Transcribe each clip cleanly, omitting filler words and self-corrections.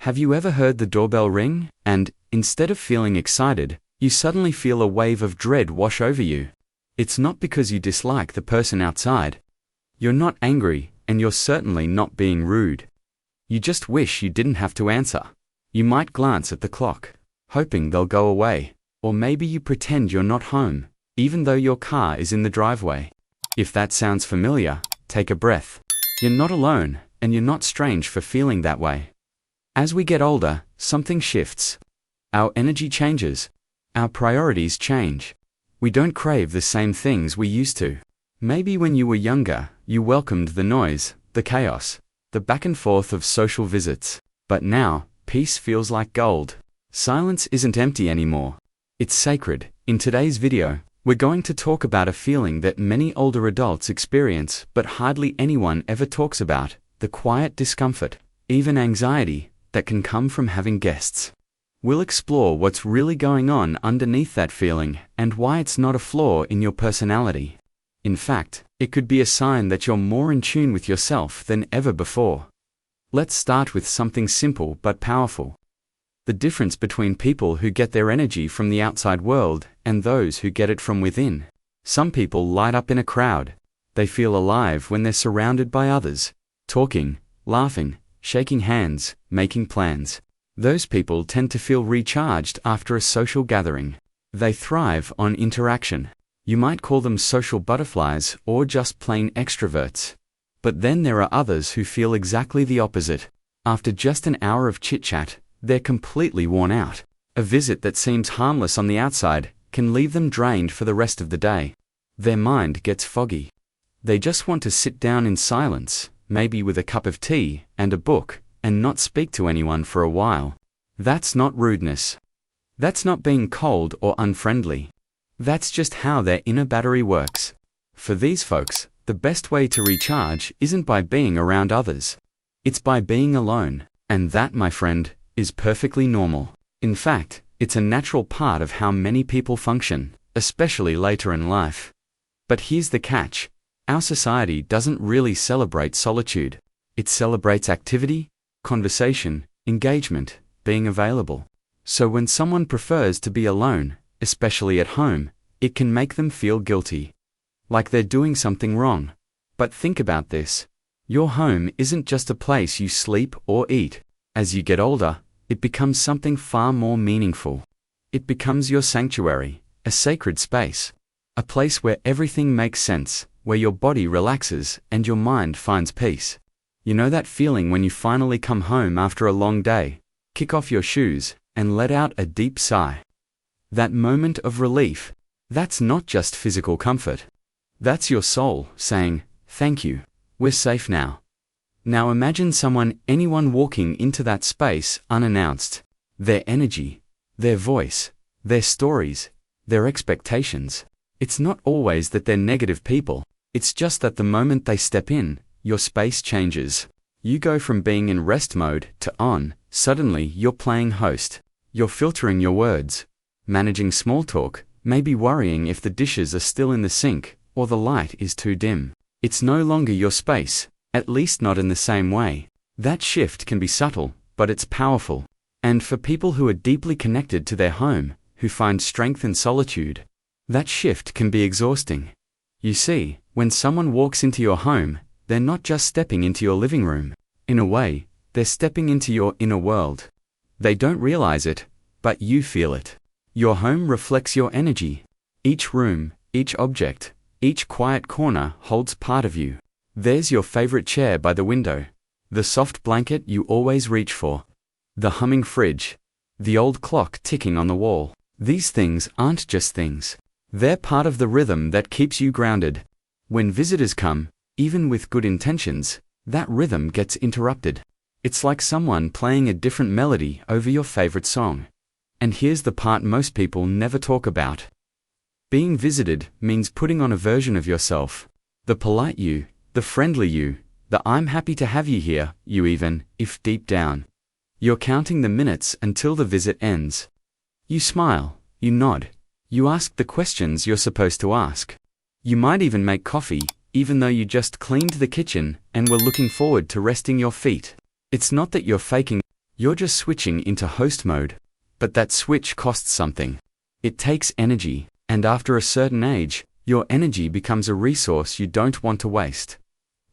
Have you ever heard the doorbell ring, and, instead of feeling excited, you suddenly feel a wave of dread wash over you? It's not because you dislike the person outside. You're not angry, and you're certainly not being rude. You just wish you didn't have to answer. You might glance at the clock, hoping they'll go away, or maybe you pretend you're not home, even though your car is in the driveway. If that sounds familiar, take a breath. You're not alone, and you're not strange for feeling that way. As we get older, something shifts. Our energy changes. Our priorities change. We don't crave the same things we used to. Maybe when you were younger, you welcomed the noise, the chaos, the back and forth of social visits. But now, peace feels like gold. Silence isn't empty anymore. It's sacred. In today's video, we're going to talk about a feeling that many older adults experience but hardly anyone ever talks about, the quiet discomfort, even anxiety, that can come from having guests. We'll explore what's really going on underneath that feeling and why it's not a flaw in your personality. In fact, it could be a sign that you're more in tune with yourself than ever before. Let's start with something simple but powerful. The difference between people who get their energy from the outside world and those who get it from within. Some people light up in a crowd. They feel alive when they're surrounded by others, talking, laughing, shaking hands, making plans. Those people tend to feel recharged after a social gathering. They thrive on interaction. You might call them social butterflies or just plain extroverts. But then there are others who feel exactly the opposite. After just an hour of chit-chat, they're completely worn out. A visit that seems harmless on the outside can leave them drained for the rest of the day. Their mind gets foggy. They just want to sit down in silence, maybe with a cup of tea and a book, and not speak to anyone for a while. That's not rudeness. That's not being cold or unfriendly. That's just how their inner battery works. For these folks, the best way to recharge isn't by being around others. It's by being alone. And that, my friend, is perfectly normal. In fact, it's a natural part of how many people function, especially later in life. But here's the catch. Our society doesn't really celebrate solitude. It celebrates activity, conversation, engagement, being available. So when someone prefers to be alone, especially at home, it can make them feel guilty. Like they're doing something wrong. But think about this. Your home isn't just a place you sleep or eat. As you get older, it becomes something far more meaningful. It becomes your sanctuary, a sacred space. A place where everything makes sense, where your body relaxes and your mind finds peace. You know that feeling when you finally come home after a long day, kick off your shoes, and let out a deep sigh? That moment of relief, that's not just physical comfort. That's your soul saying, "Thank you, we're safe now." Now imagine anyone walking into that space unannounced. Their energy, their voice, their stories, their expectations. It's not always that they're negative people. It's just that the moment they step in, your space changes. You go from being in rest mode to on. Suddenly you're playing host. You're filtering your words, managing small talk, maybe worrying if the dishes are still in the sink or the light is too dim. It's no longer your space, at least not in the same way. That shift can be subtle, but it's powerful. And for people who are deeply connected to their home, who find strength in solitude, that shift can be exhausting. You see, when someone walks into your home, they're not just stepping into your living room. In a way, they're stepping into your inner world. They don't realize it, but you feel it. Your home reflects your energy. Each room, each object, each quiet corner holds part of you. There's your favorite chair by the window, the soft blanket you always reach for, the humming fridge, the old clock ticking on the wall. These things aren't just things. They're part of the rhythm that keeps you grounded. When visitors come, even with good intentions, that rhythm gets interrupted. It's like someone playing a different melody over your favorite song. And here's the part most people never talk about. Being visited means putting on a version of yourself. The polite you, the friendly you, the "I'm happy to have you here" you, even if deep down, you're counting the minutes until the visit ends. You smile, you nod, you ask the questions you're supposed to ask. You might even make coffee, even though you just cleaned the kitchen and were looking forward to resting your feet. It's not that you're faking, You're just switching into host mode. But that switch costs something. It takes energy, and after a certain age, your energy becomes a resource you don't want to waste.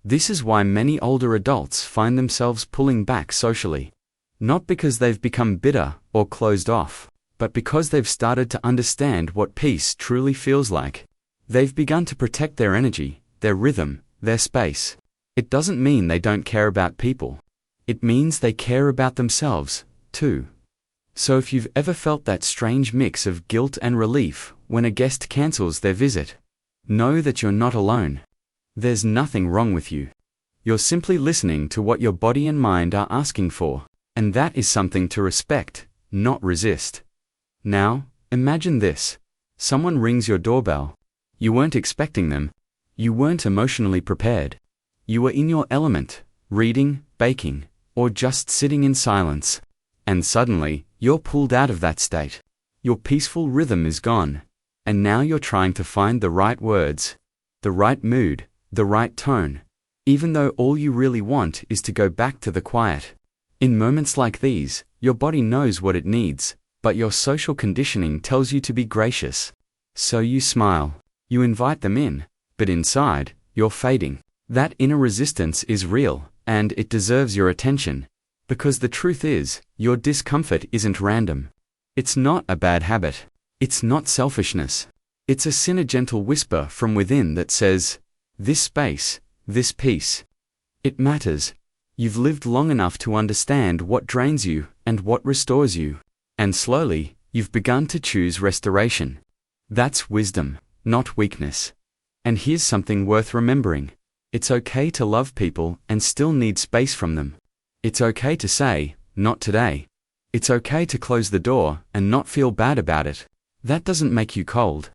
This is why many older adults find themselves pulling back socially. Not because they've become bitter or closed off, but because they've started to understand what peace truly feels like. They've begun to protect their energy, their rhythm, their space. It doesn't mean they don't care about people. It means they care about themselves, too. So if you've ever felt that strange mix of guilt and relief when a guest cancels their visit, know that you're not alone. There's nothing wrong with you. You're simply listening to what your body and mind are asking for, and that is something to respect, not resist. Now, imagine this. Someone rings your doorbell. You weren't expecting them. You weren't emotionally prepared. You were in your element, reading, baking, or just sitting in silence. And suddenly, you're pulled out of that state. Your peaceful rhythm is gone. And now you're trying to find the right words, the right mood, the right tone, even though all you really want is to go back to the quiet. In moments like these, your body knows what it needs, but your social conditioning tells you to be gracious. So you smile. You invite them in, but inside, you're fading. That inner resistance is real, and it deserves your attention. Because the truth is, your discomfort isn't random. It's not a bad habit. It's not selfishness. It's a gentle whisper from within that says, this space, this peace. It matters. You've lived long enough to understand what drains you and what restores you. And slowly, you've begun to choose restoration. That's wisdom, not weakness. And here's something worth remembering. It's okay to love people and still need space from them. It's okay to say, not today. It's okay to close the door and not feel bad about it. That doesn't make you cold.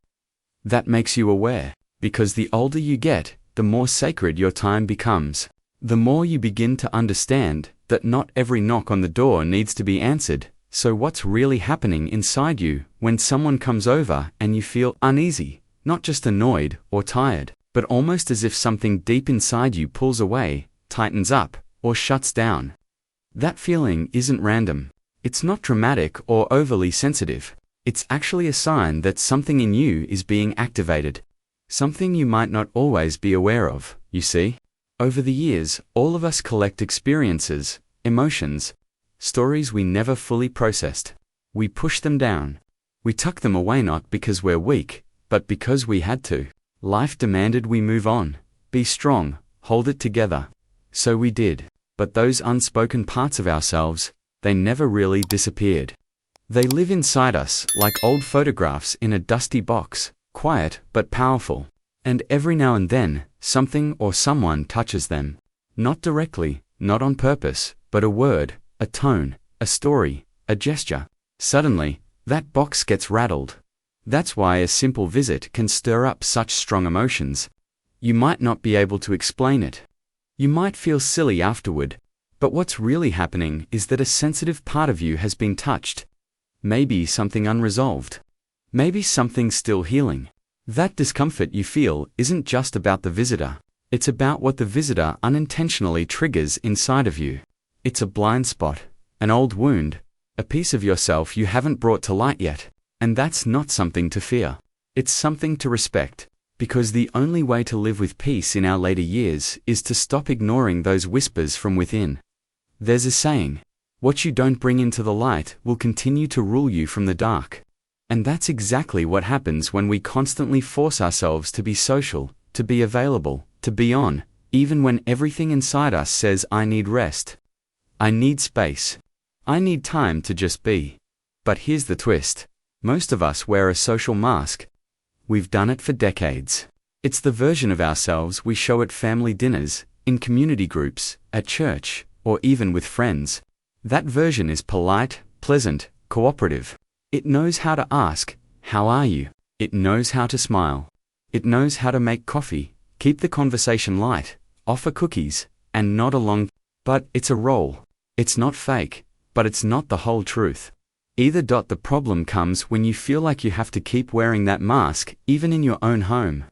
That makes you aware, because the older you get, the more sacred your time becomes. The more you begin to understand that not every knock on the door needs to be answered. So what's really happening inside you when someone comes over and you feel uneasy, not just annoyed or tired, but almost as if something deep inside you pulls away, tightens up, or shuts down? That feeling isn't random. It's not dramatic or overly sensitive. It's actually a sign that something in you is being activated. Something you might not always be aware of, you see. Over the years, all of us collect experiences, emotions, stories we never fully processed. We push them down. We tuck them away not because we're weak, but because we had to. Life demanded we move on, be strong, hold it together. So we did. But those unspoken parts of ourselves, they never really disappeared. They live inside us like old photographs in a dusty box, quiet but powerful. And every now and then, something or someone touches them. Not directly, not on purpose, but a word, a tone, a story, a gesture. Suddenly, that box gets rattled. That's why a simple visit can stir up such strong emotions. You might not be able to explain it. You might feel silly afterward, but what's really happening is that a sensitive part of you has been touched. Maybe something unresolved. Maybe something still healing. That discomfort you feel isn't just about the visitor. It's about what the visitor unintentionally triggers inside of you. It's a blind spot, an old wound, a piece of yourself you haven't brought to light yet. And that's not something to fear. It's something to respect. Because the only way to live with peace in our later years is to stop ignoring those whispers from within. There's a saying, what you don't bring into the light will continue to rule you from the dark. And that's exactly what happens when we constantly force ourselves to be social, to be available, to be on, even when everything inside us says I need rest. I need space. I need time to just be. But here's the twist. Most of us wear a social mask. We've done it for decades. It's the version of ourselves we show at family dinners, in community groups, at church, or even with friends. That version is polite, pleasant, cooperative. It knows how to ask, "How are you?" It knows how to smile. It knows how to make coffee, keep the conversation light, offer cookies, and nod along. But it's a role. It's not fake, but it's not the whole truth. Either. The problem comes when you feel like you have to keep wearing that mask, even in your own home.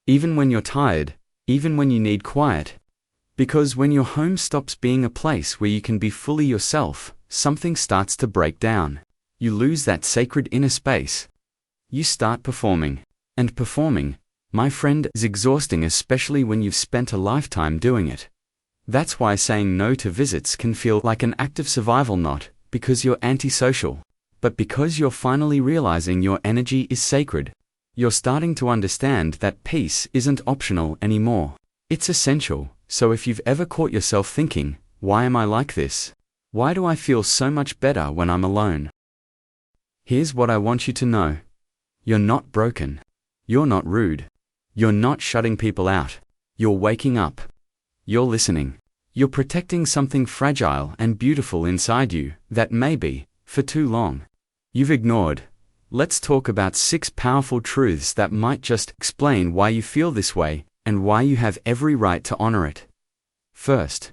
Even when you're tired, even when you need quiet. Because when your home stops being a place where you can be fully yourself, something starts to break down. You lose that sacred inner space. You start performing. And performing, my friend, is exhausting, especially when you've spent a lifetime doing it. That's why saying no to visits can feel like an act of survival, not because you're antisocial, but because you're finally realizing your energy is sacred. You're starting to understand that peace isn't optional anymore. It's essential. So if you've ever caught yourself thinking, why am I like this? Why do I feel so much better when I'm alone? Here's what I want you to know. You're not broken. You're not rude. You're not shutting people out. You're waking up. You're listening. You're protecting something fragile and beautiful inside you that maybe, for too long, you've ignored. Let's talk about 6 powerful truths that might just explain why you feel this way and why you have every right to honor it. First,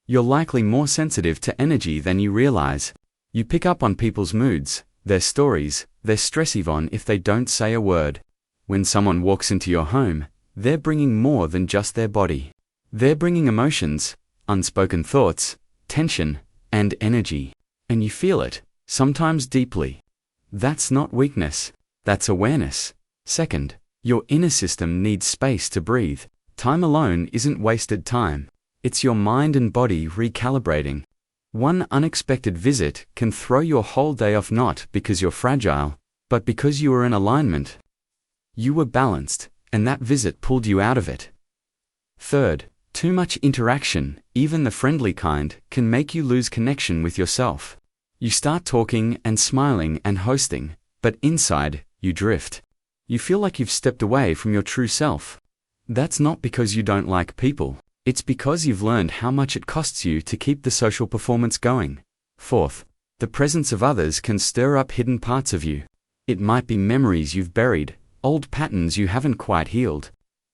you're likely more sensitive to energy than you realize. You pick up on people's moods, their stories, their stress even if they don't say a word. When someone walks into your home, they're bringing more than just their body. They're bringing emotions, unspoken thoughts, tension, and energy. And you feel it, sometimes deeply. That's not weakness, that's awareness. Second, your inner system needs space to breathe. Time alone isn't wasted time. It's your mind and body recalibrating. One unexpected visit can throw your whole day off, not because you're fragile, but because you were in alignment. You were balanced, and that visit pulled you out of it. Third, too much interaction, even the friendly kind, can make you lose connection with yourself. You start talking and smiling and hosting, but inside, you drift. You feel like you've stepped away from your true self. That's not because you don't like people. It's because you've learned how much it costs you to keep the social performance going. Fourth, the presence of others can stir up hidden parts of you. It might be memories you've buried, old patterns you haven't quite healed.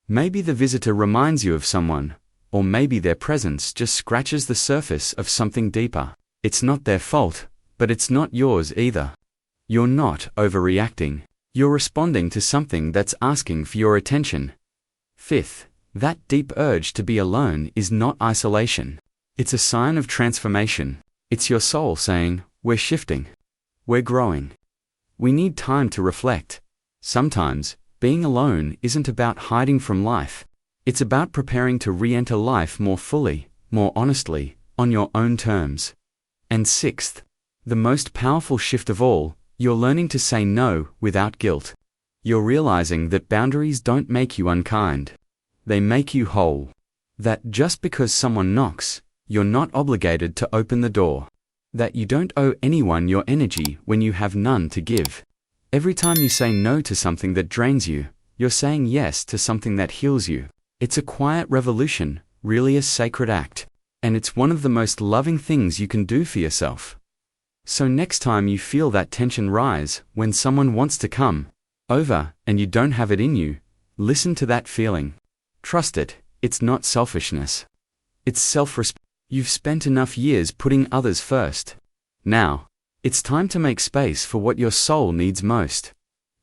Maybe the visitor reminds you of someone, or maybe their presence just scratches the surface of something deeper. It's not their fault, but it's not yours either. You're not overreacting. You're responding to something that's asking for your attention. Fifth, that deep urge to be alone is not isolation. It's a sign of transformation. It's your soul saying, we're shifting. We're growing. We need time to reflect. Sometimes, being alone isn't about hiding from life. It's about preparing to re-enter life more fully, more honestly, on your own terms. And sixth, the most powerful shift of all, you're learning to say no without guilt. You're realizing that boundaries don't make you unkind. They make you whole. That just because someone knocks, you're not obligated to open the door. That you don't owe anyone your energy when you have none to give. Every time you say no to something that drains you, you're saying yes to something that heals you. It's a quiet revolution, really a sacred act. And it's one of the most loving things you can do for yourself. So next time you feel that tension rise when someone wants to come over and you don't have it in you, listen to that feeling. Trust it, it's not selfishness. It's self-respect. You've spent enough years putting others first. Now, it's time to make space for what your soul needs most.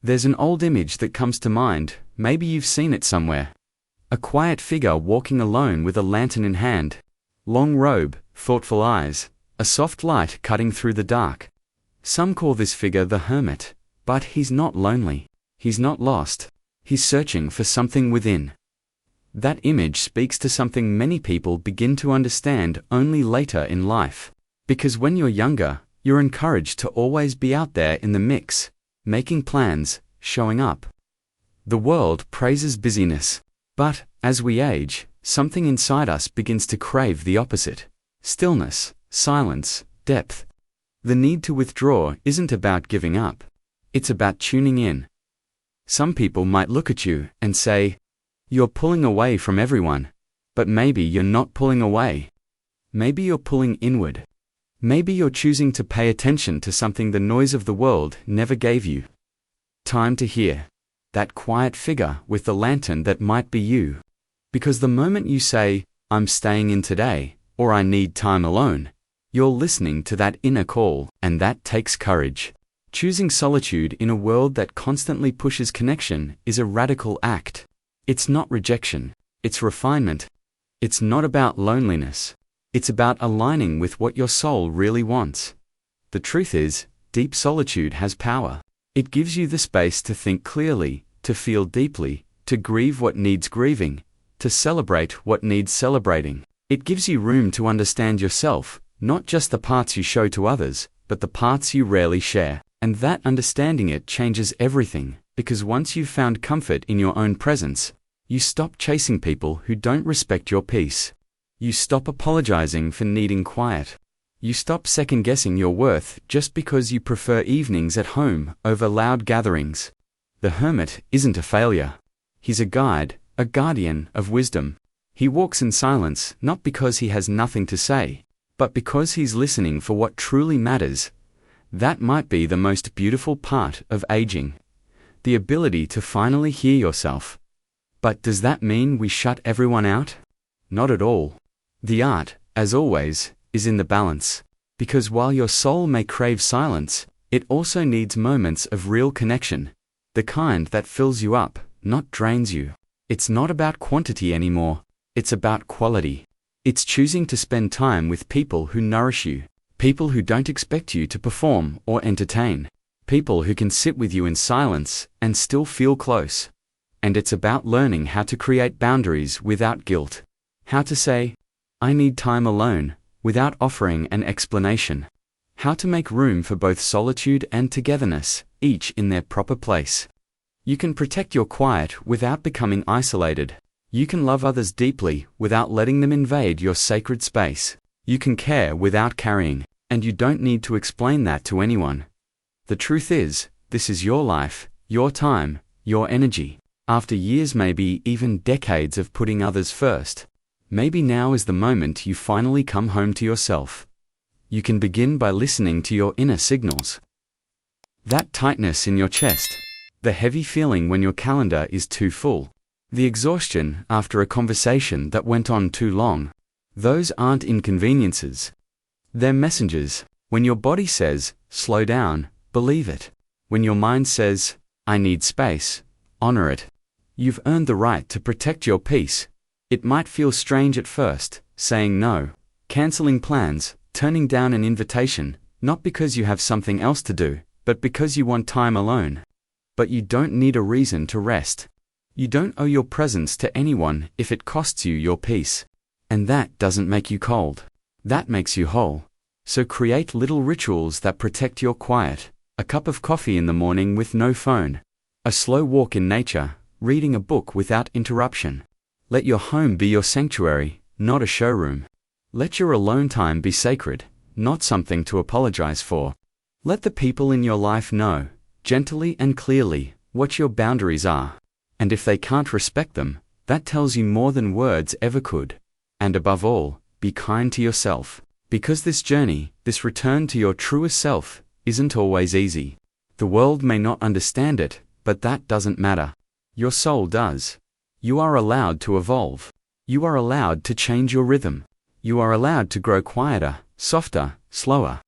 There's an old image that comes to mind, maybe you've seen it somewhere. A quiet figure walking alone with a lantern in hand. Long robe, thoughtful eyes, a soft light cutting through the dark. Some call this figure the hermit, but he's not lonely. He's not lost. He's searching for something within. That image speaks to something many people begin to understand only later in life. Because when you're younger, you're encouraged to always be out there in the mix, making plans, showing up. The world praises busyness. But, as we age, something inside us begins to crave the opposite. Stillness, silence, depth. The need to withdraw isn't about giving up. It's about tuning in. Some people might look at you and say, you're pulling away from everyone. But maybe you're not pulling away. Maybe you're pulling inward. Maybe you're choosing to pay attention to something the noise of the world never gave you. Time to hear. That quiet figure with the lantern that might be you. Because the moment you say, I'm staying in today, or I need time alone, you're listening to that inner call, and that takes courage. Choosing solitude in a world that constantly pushes connection is a radical act. It's not rejection, it's refinement. It's not about loneliness. It's about aligning with what your soul really wants. The truth is, deep solitude has power. It gives you the space to think clearly, to feel deeply, to grieve what needs grieving, to celebrate what needs celebrating. It gives you room to understand yourself, not just the parts you show to others, but the parts you rarely share. And that understanding it changes everything, because once you've found comfort in your own presence, you stop chasing people who don't respect your peace. You stop apologizing for needing quiet. You stop second-guessing your worth just because you prefer evenings at home over loud gatherings. The hermit isn't a failure. He's a guide, a guardian of wisdom. He walks in silence not because he has nothing to say, but because he's listening for what truly matters. That might be the most beautiful part of aging. The ability to finally hear yourself. But does that mean we shut everyone out? Not at all. The art, as always, is in the balance. Because while your soul may crave silence, it also needs moments of real connection. The kind that fills you up, not drains you. It's not about quantity anymore. It's about quality. It's choosing to spend time with people who nourish you. People who don't expect you to perform or entertain. People who can sit with you in silence and still feel close. And it's about learning how to create boundaries without guilt. How to say, I need time alone, without offering an explanation. How to make room for both solitude and togetherness, each in their proper place. You can protect your quiet without becoming isolated. You can love others deeply without letting them invade your sacred space. You can care without carrying, and you don't need to explain that to anyone. The truth is, this is your life, your time, your energy. After years, maybe even decades of putting others first, maybe now is the moment you finally come home to yourself. You can begin by listening to your inner signals. That tightness in your chest, the heavy feeling when your calendar is too full, the exhaustion after a conversation that went on too long. Those aren't inconveniences. They're messengers. When your body says, slow down, believe it. When your mind says, I need space, honor it. You've earned the right to protect your peace. It might feel strange at first, saying no, canceling plans, turning down an invitation, not because you have something else to do, but because you want time alone. But you don't need a reason to rest. You don't owe your presence to anyone if it costs you your peace. And that doesn't make you cold. That makes you whole. So create little rituals that protect your quiet. A cup of coffee in the morning with no phone. A slow walk in nature, reading a book without interruption. Let your home be your sanctuary, not a showroom. Let your alone time be sacred, not something to apologize for. Let the people in your life know, gently and clearly, what your boundaries are. And if they can't respect them, that tells you more than words ever could. And above all, be kind to yourself. Because this journey, this return to your truest self, isn't always easy. The world may not understand it, but that doesn't matter. Your soul does. You are allowed to evolve. You are allowed to change your rhythm. You are allowed to grow quieter, softer, slower.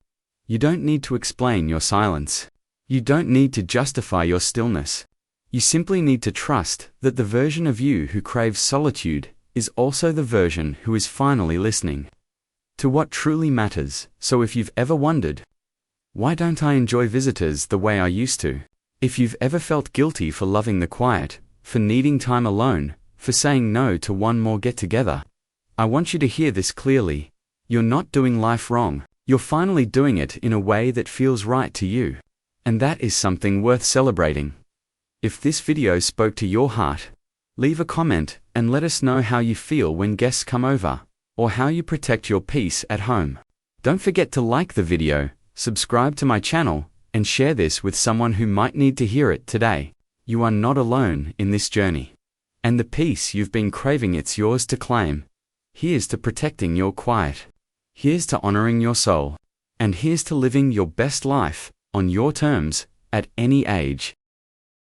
You don't need to explain your silence. You don't need to justify your stillness. You simply need to trust that the version of you who craves solitude is also the version who is finally listening to what truly matters. So if you've ever wondered, why don't I enjoy visitors the way I used to? If you've ever felt guilty for loving the quiet, for needing time alone, for saying no to one more get-together, I want you to hear this clearly. You're not doing life wrong. You're finally doing it in a way that feels right to you. And that is something worth celebrating. If this video spoke to your heart, leave a comment and let us know how you feel when guests come over, or how you protect your peace at home. Don't forget to like the video, subscribe to my channel, and share this with someone who might need to hear it today. You are not alone in this journey. And the peace you've been craving, it's yours to claim. Here's to protecting your quiet. Here's to honoring your soul. And here's to living your best life, on your terms, at any age.